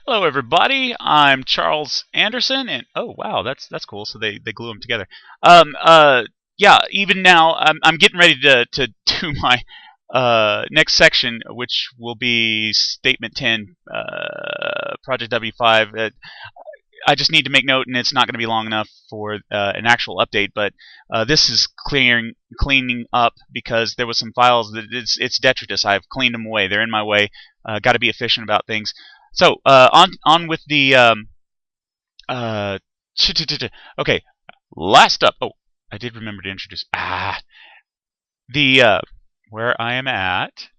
Hello, everybody. I'm Charles Anderson, and oh wow, that's cool. So they glue them together. Um, uh, yeah. Even now, I'm getting ready to do my next section, which will be Statement 10, Project W5. I just need to make note, and it's not going to be long enough for an actual update. But this is cleaning up because there was some files that it's detritus. I've cleaned them away. They're in my way. Got to be efficient about things. So on with the uh, okay. Last up. Oh, I did remember to introduce the where I am at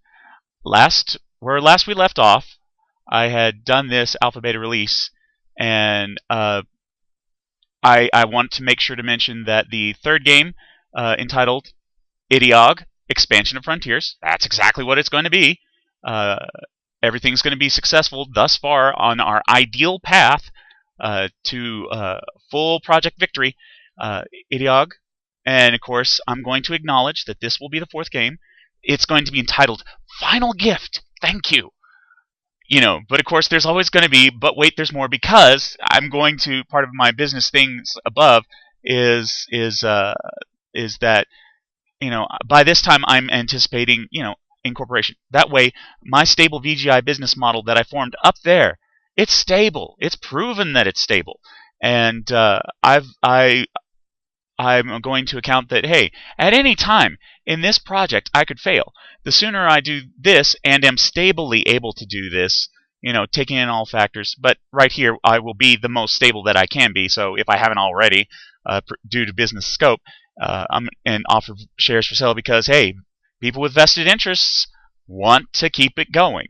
last we left off. I had done this alpha beta release, and I want to make sure to mention that the third game, entitled Idiog Expansion of Frontiers, that's exactly what it's going to be. Uh, Everything's going to be successful thus far on our ideal path to full project victory. Idiog, and of course, I'm going to acknowledge that this will be the fourth game. It's going to be entitled Final Gift. Thank you. But of course, there's always going to be, but wait, there's more, because I'm going to, part of my business things above is that by this time I'm anticipating incorporation. That way, my stable VGI business model that I formed up there, it's stable. It's proven that it's stable, and I'm going to account that, hey, at any time in this project I could fail. The sooner I do this and am stably able to do this, taking in all factors, but right here I will be the most stable that I can be. So if I haven't already, due to business scope, and offer shares for sale because, hey, people with vested interests want to keep it going,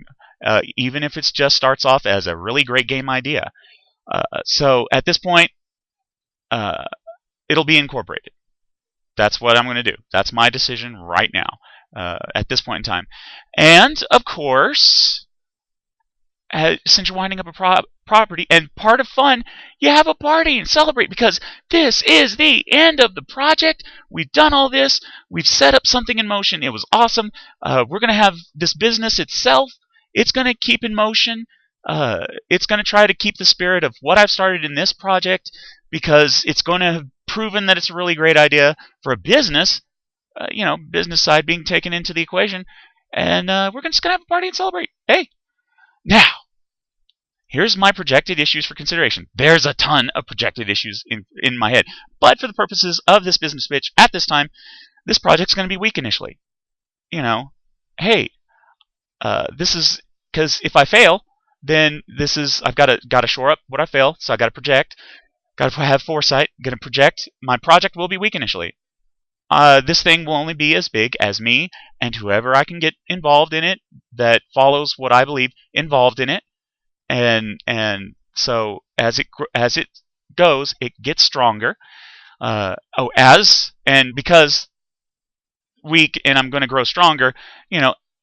even if it just starts off as a really great game idea. So at this point, it'll be incorporated. That's what I'm going to do. That's my decision right now, at this point in time. And, of course, since you're winding up a property, and part of fun, you have a party and celebrate, because this is the end of the project. We've done all this. We've set up something in motion. It was awesome. We're going to have this business itself. It's going to keep in motion. It's going to try to keep the spirit of what I've started in this project, because it's going to have proven that it's a really great idea for a business, business side being taken into the equation, and we're just going to have a party and celebrate. Hey, now, here's my projected issues for consideration. There's a ton of projected issues in my head, but for the purposes of this business pitch at this time, this project's going to be weak initially. Hey, this is because if I fail, then I've got to shore up what I fail, so I got to project. Got to have foresight. Going to project. My project will be weak initially. This thing will only be as big as me and whoever I can get involved in it that follows what I believe involved in it. And so as it goes, it gets stronger. Because weak and I'm going to grow stronger.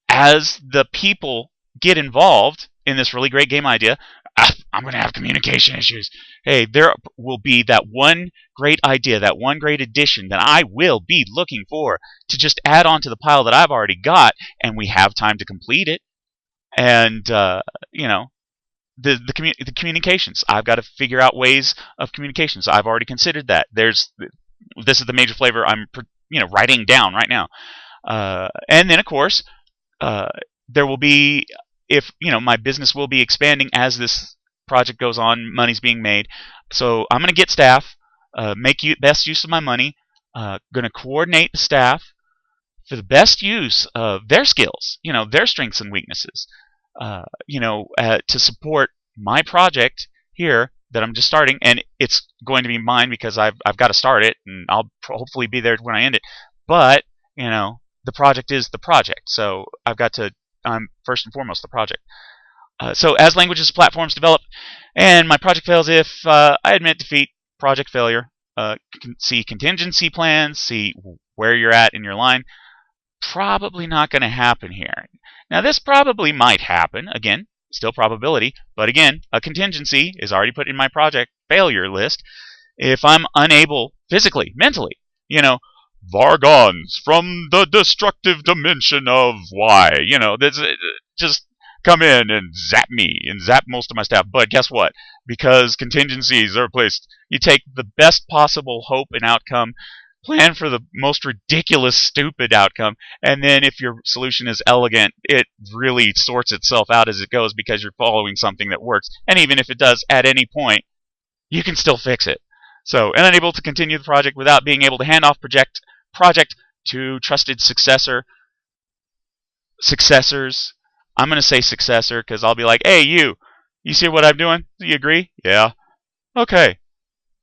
As the people get involved in this really great game idea, I'm going to have communication issues. Hey, there will be that one great idea, that one great addition that I will be looking for to just add on to the pile that I've already got, and we have time to complete it. And, the communications. I've got to figure out ways of communications. I've already considered that. This is the major flavor I'm writing down right now. And then, of course, there will be, if my business will be expanding as this project goes on, money's being made. So I'm going to get staff, make best use of my money, going to coordinate the staff for the best use of their skills, their strengths and weaknesses, to support my project here that I'm just starting. And it's going to be mine because I've got to start it, and I'll hopefully be there when I end it. But, the project is the project, so I've got to, first and foremost, the project. So as languages platforms develop and my project fails, if I admit defeat, project failure, see contingency plans, see where you're at in your line. Probably not going to happen here. Now, this probably might happen. Again, still probability, but again, a contingency is already put in my project failure list. If I'm unable physically, mentally, Vargons from the destructive dimension of Y. There's just come in and zap me and zap most of my staff. But guess what? Because contingencies are placed, you take the best possible hope and outcome, plan for the most ridiculous, stupid outcome, and then if your solution is elegant, it really sorts itself out as it goes because you're following something that works. And even if it does at any point, you can still fix it. So, and unable to continue the project without being able to hand off project to trusted successors. I'm going to say successor because I'll be like, hey, you see what I'm doing? Do you agree? Yeah. Okay.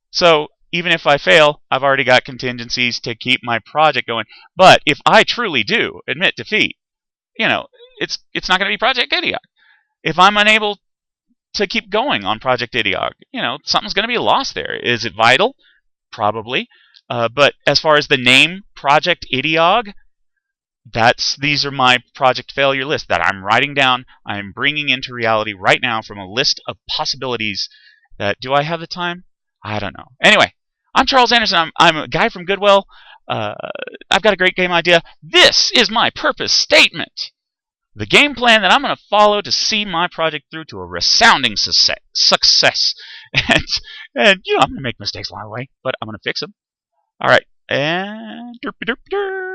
So, even if I fail, I've already got contingencies to keep my project going. But if I truly do admit defeat, it's not going to be Project Idiog. If I'm unable to keep going on Project Idiog, something's going to be lost there. Is it vital? Probably. But as far as the name Project Idiog, these are my project failure list that I'm writing down. I'm bringing into reality right now from a list of possibilities that, do I have the time? I don't know. Anyway, I'm Charles Anderson. I'm a guy from Goodwill. I've got a great game idea. This is my purpose statement. The game plan that I'm going to follow to see my project through to a resounding success. And I'm going to make mistakes along the way, but I'm going to fix them. All right. And derp derp derp.